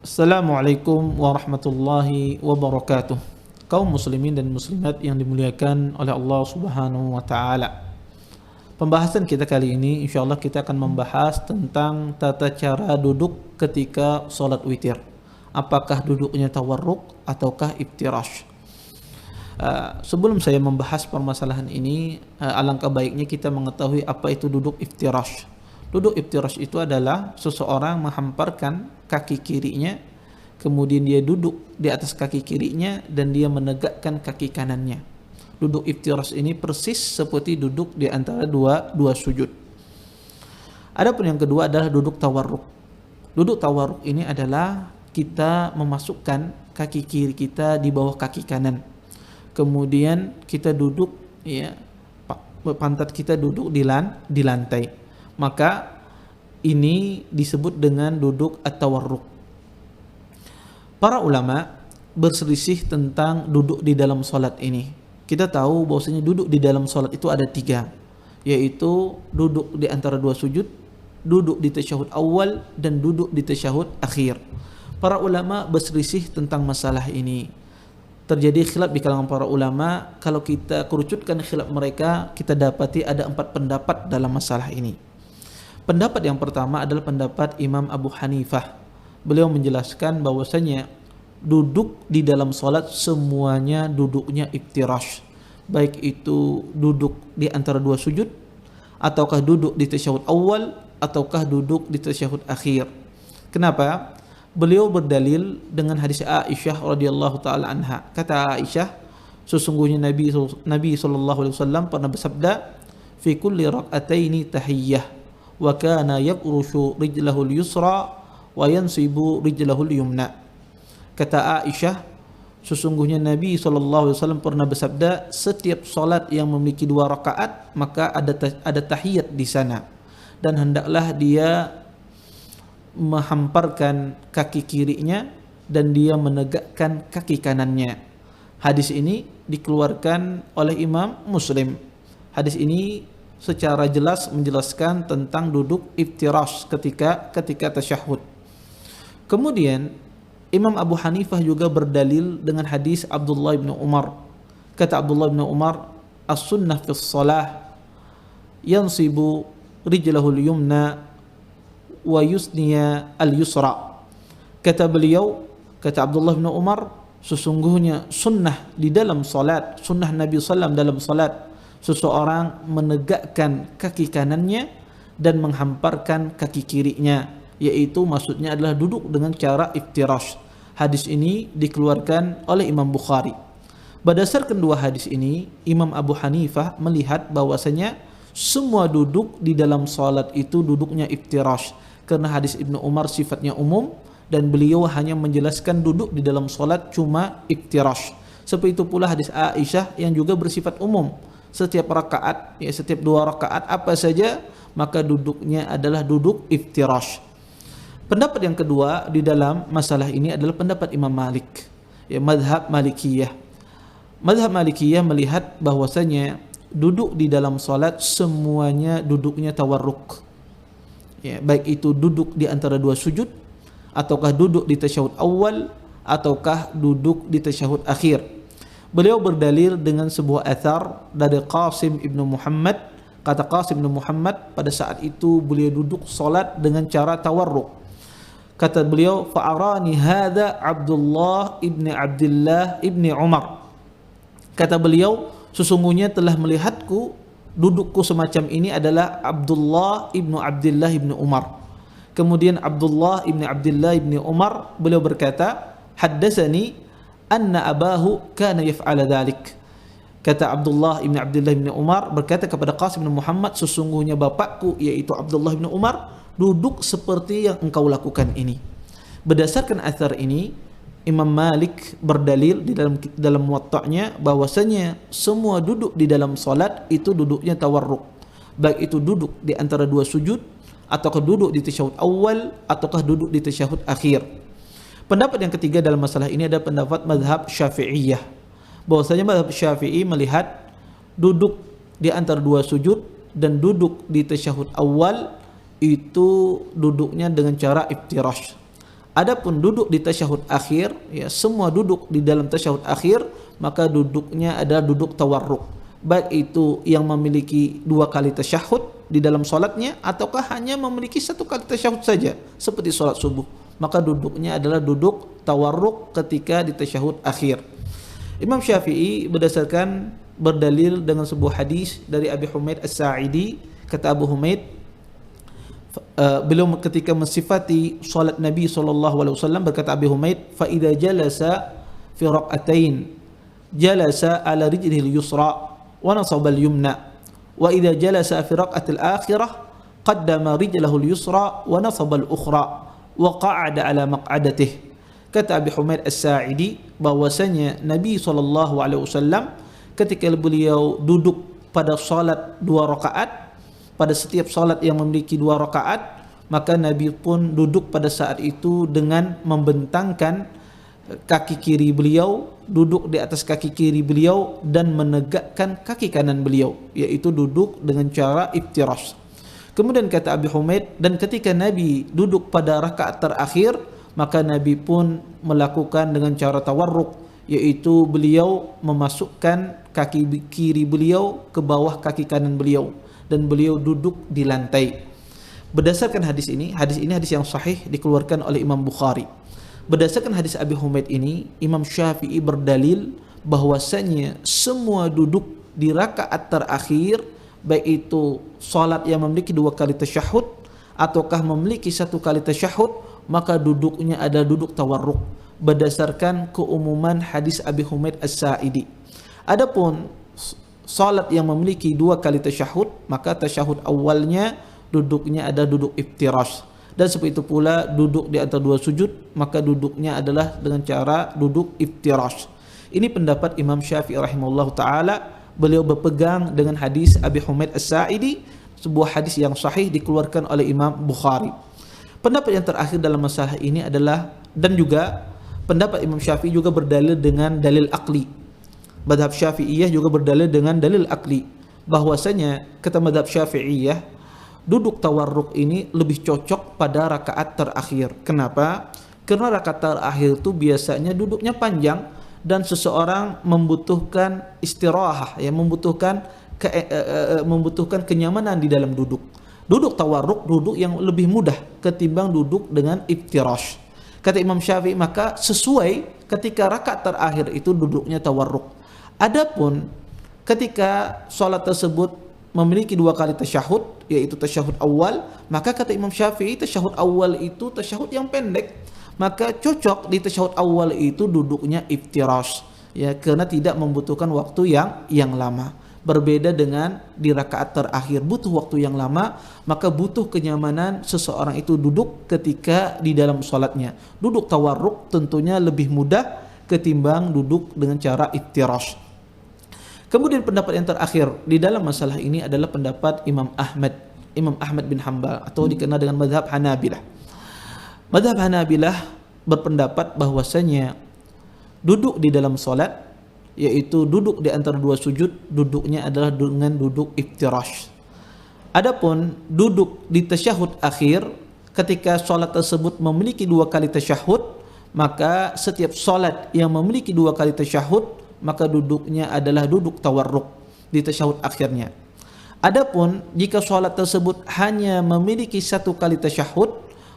Assalamualaikum warahmatullahi wabarakatuh. Kaum muslimin dan muslimat yang dimuliakan oleh Allah Subhanahu wa taala. Pembahasan kita kali ini insyaallah kita akan membahas tentang tata cara duduk ketika salat witir. Apakah duduknya tawarruk ataukah iftirash? Sebelum saya membahas permasalahan ini, alangkah baiknya kita mengetahui apa itu duduk iftirash. Duduk iftirash itu adalah seseorang menghamparkan kaki kirinya, kemudian dia duduk di atas kaki kirinya dan dia menegakkan kaki kanannya. Duduk iftirash ini persis seperti duduk di antara dua sujud. Adapun yang kedua adalah duduk tawarruk. Duduk tawarruk ini adalah kita memasukkan kaki kiri kita di bawah kaki kanan. Kemudian kita duduk, ya, pantat kita duduk di lantai. Maka ini disebut dengan duduk at-tawarruk. Para ulama berselisih tentang duduk di dalam salat ini. Kita tahu bahwasanya duduk di dalam salat itu ada 3, yaitu duduk di antara 2 sujud, duduk di tasyahud awal, dan duduk di tasyahud akhir. Para ulama berselisih tentang masalah ini. Terjadi khilaf di kalangan para ulama. Kalau kita kerucutkan khilaf mereka, kita dapati ada 4 pendapat dalam masalah ini. Pendapat yang pertama adalah pendapat Imam Abu Hanifah. Beliau menjelaskan bahwasanya duduk di dalam salat semuanya duduknya iftirash. Baik itu duduk di antara 2 sujud, ataukah duduk di tasyahud awal, ataukah duduk di tasyahud akhir. Kenapa? Beliau berdalil dengan hadis Aisyah radhiyallahu taala anha. Kata Aisyah, sesungguhnya Nabi sallallahu alaihi wasallam pernah bersabda, "Fi kulli rak'ataini tahiyyah wa kana yafrushu rijlahu al-yusra wa yansibu rijlahu al-yumna." Kata Aisyah, sesungguhnya Nabi SAW pernah bersabda, setiap salat yang memiliki 2 rakaat maka ada tahiyat di sana, dan hendaklah dia menghamparkan kaki kirinya dan dia menegakkan kaki kanannya. Hadis ini dikeluarkan oleh Imam Muslim. Hadis ini secara jelas menjelaskan tentang duduk iftirash ketika tasyahud. Kemudian Imam Abu Hanifah juga berdalil dengan hadis Abdullah bin Umar. Kata Abdullah bin Umar, "As-sunnah fi shalah yansibu rijlahu al-yumna wa yusniya al-yusra." Kata beliau, kata Abdullah bin Umar, sesungguhnya sunnah di dalam salat, sunnah Nabi SAW dalam salat, seseorang menegakkan kaki kanannya dan menghamparkan kaki kirinya, yaitu maksudnya adalah duduk dengan cara iftirash. Hadis ini dikeluarkan oleh Imam Bukhari. Berdasarkan 2 hadis ini, Imam Abu Hanifah melihat bahwasanya semua duduk di dalam salat itu duduknya iftirash, karena hadis Ibnu Umar sifatnya umum dan beliau hanya menjelaskan duduk di dalam salat cuma iftirash. Seperti itu pula hadis Aisyah yang juga bersifat umum. Setiap rakaat, ya, setiap 2 rakaat apa saja maka duduknya adalah duduk iftirash. Pendapat yang kedua di dalam masalah ini adalah pendapat Imam Malik, ya, mazhab Malikiyah. Mazhab Malikiyah melihat bahwasanya duduk di dalam salat semuanya duduknya tawarruk, ya, baik itu duduk di antara 2 sujud, ataukah duduk di tasyahud awal, ataukah duduk di tasyahud akhir. Beliau berdalil dengan sebuah athar dari Qasim ibnu Muhammad. Kata Qasim ibnu Muhammad, pada saat itu beliau duduk salat dengan cara tawarruk. Kata beliau, "Fa'arani hadha Abdullah ibni Abdullah ibni Umar." Kata beliau, sesungguhnya telah melihatku dudukku semacam ini adalah Abdullah ibnu Abdullah ibni Umar. Kemudian Abdullah ibni Abdullah ibni Umar, beliau berkata, "Haddatsani anna abahu kana yaf'ala dhalik." Kata Abdullah ibn Abdullah ibn Umar berkata kepada Qasim bin Muhammad, sesungguhnya bapakku yaitu Abdullah bin Umar duduk seperti yang engkau lakukan ini. Berdasarkan athar ini, Imam Malik berdalil di dalam Muwatta'nya bahwasanya semua duduk di dalam salat itu duduknya tawarruk, baik itu duduk di antara 2 sujud, ataukah duduk di tasyahud awal, ataukah duduk di tasyahud akhir. Pendapat yang ketiga dalam masalah ini adalah pendapat mazhab Syafi'iyah. Bahwasanya mazhab Syafi'i melihat duduk di antara 2 sujud dan duduk di tasyahud awal itu duduknya dengan cara iftirash. Adapun duduk di tasyahud akhir, ya semua duduk di dalam tasyahud akhir, maka duduknya adalah duduk tawarruk. Baik itu yang memiliki 2 kali tasyahud di dalam solatnya, ataukah hanya memiliki 1 kali tasyahud saja, seperti solat subuh. Maka duduknya adalah duduk tawarruk ketika di tasyahud akhir. Imam Syafi'i berdalil dengan sebuah hadis dari Abi Humaid As-Sa'idi. Kata Abu Humaid, beliau ketika mensifati salat Nabi SAW, berkata Abi Humaid, fa idza jalasa fi raq'atain jalasa ala rijlihi al-yusra wa nasaba al-yumna, wa idza jalasa fi raq'ati al-akhirah qaddama rijlahu al-yusra wa nasaba al-ukhra wa qa'ada ala maq'adatihi. Kata Abi Humaid As-Sa'idi bahwasanya Nabi SAW ketika beliau duduk pada salat 2 rakaat, pada setiap salat yang memiliki 2 rakaat, maka Nabi pun duduk pada saat itu dengan membentangkan kaki kiri beliau, duduk di atas kaki kiri beliau dan menegakkan kaki kanan beliau, yaitu duduk dengan cara iftirash. Kemudian kata Abi Humaid, dan ketika Nabi duduk pada rakaat terakhir, maka Nabi pun melakukan dengan cara tawarruk, yaitu beliau memasukkan kaki kiri beliau ke bawah kaki kanan beliau dan beliau duduk di lantai. Berdasarkan hadis ini hadis yang sahih dikeluarkan oleh Imam Bukhari. Berdasarkan hadis Abi Humaid ini, Imam Syafi'i berdalil bahwasanya semua duduk di rakaat terakhir, baik itu salat yang memiliki 2 kali tasyahud ataukah memiliki 1 kali tasyahud, maka duduknya ada duduk tawarruk berdasarkan keumuman hadis Abi Humaid As-Sa'idi. Adapun salat yang memiliki 2 kali tasyahud, maka tasyahud awalnya duduknya ada duduk iftirash, dan seperti itu pula duduk di antara 2 sujud, maka duduknya adalah dengan cara duduk iftirash. Ini pendapat Imam Syafi'i rahimahullah ta'ala. Beliau berpegang dengan hadis Abi Humaid As-Sa'idi, sebuah hadis yang sahih dikeluarkan oleh Imam Bukhari. Pendapat yang terakhir dalam masalah ini adalah, dan juga pendapat Imam Syafi'i juga berdalil dengan dalil akli. Madhab Syafi'iyah juga berdalil dengan dalil akli, bahwasanya kata madhab Syafi'iyah, duduk tawarruk ini lebih cocok pada rakaat terakhir. Kenapa? Karena rakaat terakhir itu biasanya duduknya panjang dan seseorang membutuhkan istirahah, ya, membutuhkan kenyamanan di dalam duduk. Duduk tawarruk, duduk yang lebih mudah ketimbang duduk dengan iftirash. Kata Imam Syafi'i, maka sesuai ketika rakaat terakhir itu duduknya tawarruk. Adapun ketika salat tersebut memiliki 2 kali tasyahud, yaitu tasyahud awal, maka kata Imam Syafi'i tasyahud awal itu tasyahud yang pendek, maka cocok di tasyahud awal itu duduknya iftirash, ya, karena tidak membutuhkan waktu yang lama. Berbeda dengan di rakaat terakhir butuh waktu yang lama, maka butuh kenyamanan seseorang itu duduk ketika di dalam salatnya. Duduk tawarruk tentunya lebih mudah ketimbang duduk dengan cara iftirash. Kemudian pendapat yang terakhir di dalam masalah ini adalah pendapat Imam Ahmad bin Hanbal, atau dikenal dengan mazhab Hanabilah. Mazhab Hanabilah berpendapat bahwasanya duduk di dalam salat, yaitu duduk di antara 2 sujud, duduknya adalah dengan duduk iftirash. Adapun duduk di tasyahud akhir, ketika salat tersebut memiliki 2 kali tasyahud, maka setiap salat yang memiliki 2 kali tasyahud, maka duduknya adalah duduk tawarruk di tasyahud akhirnya. Adapun jika salat tersebut hanya memiliki 1 kali tasyahud,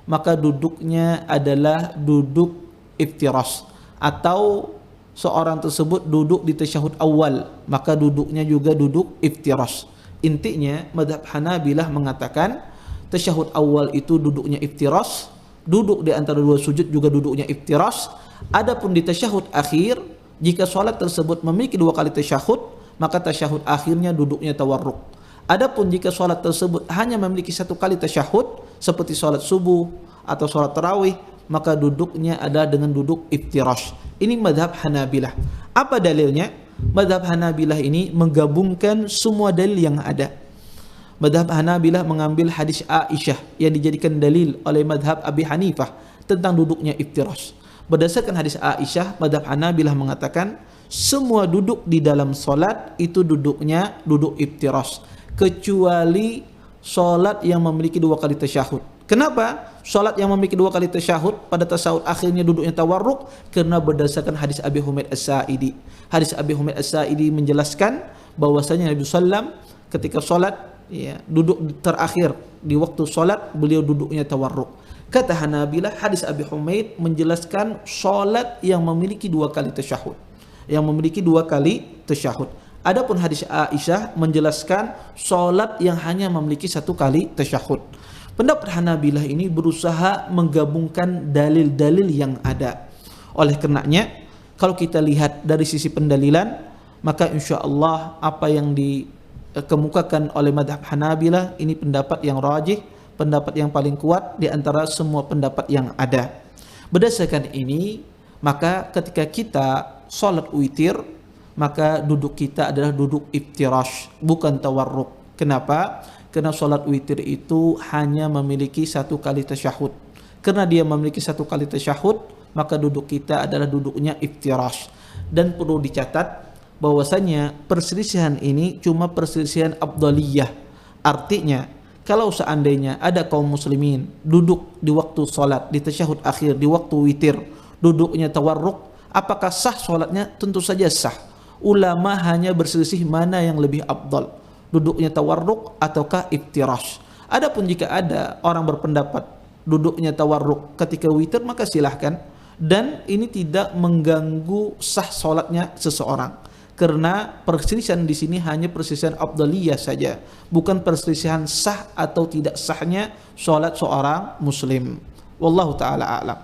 maka duduknya adalah duduk iftirash, atau seorang tersebut duduk di tasyahud awal, maka duduknya juga duduk iftirash. Intinya mazhab Hanabilah mengatakan tasyahud awal itu duduknya iftirash, duduk di antara 2 sujud juga duduknya iftirash. Adapun di tasyahud akhir, jika salat tersebut memiliki 2 kali tasyahud, maka tasyahud akhirnya duduknya tawarruk. Adapun jika salat tersebut hanya memiliki 1 kali tasyahud, seperti salat subuh atau salat tarawih, maka duduknya adalah dengan duduk iftirash. Ini madhab Hanabilah. Apa dalilnya? Madhab Hanabilah ini menggabungkan semua dalil yang ada. Madhab Hanabilah mengambil hadis Aisyah yang dijadikan dalil oleh madhab Abi Hanifah tentang duduknya iftirash. Berdasarkan hadis Aisyah, madhab Hanabilah mengatakan semua duduk di dalam solat itu duduknya duduk iftirash, kecuali solat yang memiliki 2 kali tasyahud. Kenapa? Salat yang memiliki 2 kali tasyahud, pada tasyahud akhirnya duduknya tawarruk, karena berdasarkan hadis Abi Humaid As-Sa'idi. Hadis Abi Humaid As-Sa'idi menjelaskan bahwasanya Nabi sallam ketika salat, ya, duduk terakhir di waktu salat, beliau duduknya tawarruk. Kata Hanabilah, hadis Abi Humaid menjelaskan salat yang memiliki 2 kali tasyahud. Yang memiliki 2 kali tasyahud. Adapun hadis Aisyah menjelaskan salat yang hanya memiliki 1 kali tasyahud. Pendapat Hanabilah ini berusaha menggabungkan dalil-dalil yang ada. Oleh karenanya, kalau kita lihat dari sisi pendalilan, maka insya Allah apa yang dikemukakan oleh madhab Hanabilah ini pendapat yang rajih, pendapat yang paling kuat di antara semua pendapat yang ada. Berdasarkan ini, maka ketika kita salat witir, maka duduk kita adalah duduk iftirash, bukan tawarruk. Kenapa? Karena salat witir itu hanya memiliki 1 kali tasyahud. Karena dia memiliki 1 kali tasyahud, maka duduk kita adalah duduknya iftirash. Dan perlu dicatat bahwasanya perselisihan ini cuma perselisihan afdaliyah. Artinya, kalau seandainya ada kaum muslimin duduk di waktu salat, di tasyahud akhir, di waktu witir, duduknya tawarruk, apakah sah salatnya? Tentu saja sah. Ulama hanya berselisih mana yang lebih afdal, duduknya tawarruk ataukah iftirash. Adapun jika ada orang berpendapat duduknya tawarruk ketika witir, maka silahkan, dan ini tidak mengganggu sah salatnya seseorang, karena perselisihan di sini hanya perselisihan afdaliyah saja, bukan perselisihan sah atau tidak sahnya salat seorang muslim. Wallahu taala a'lam.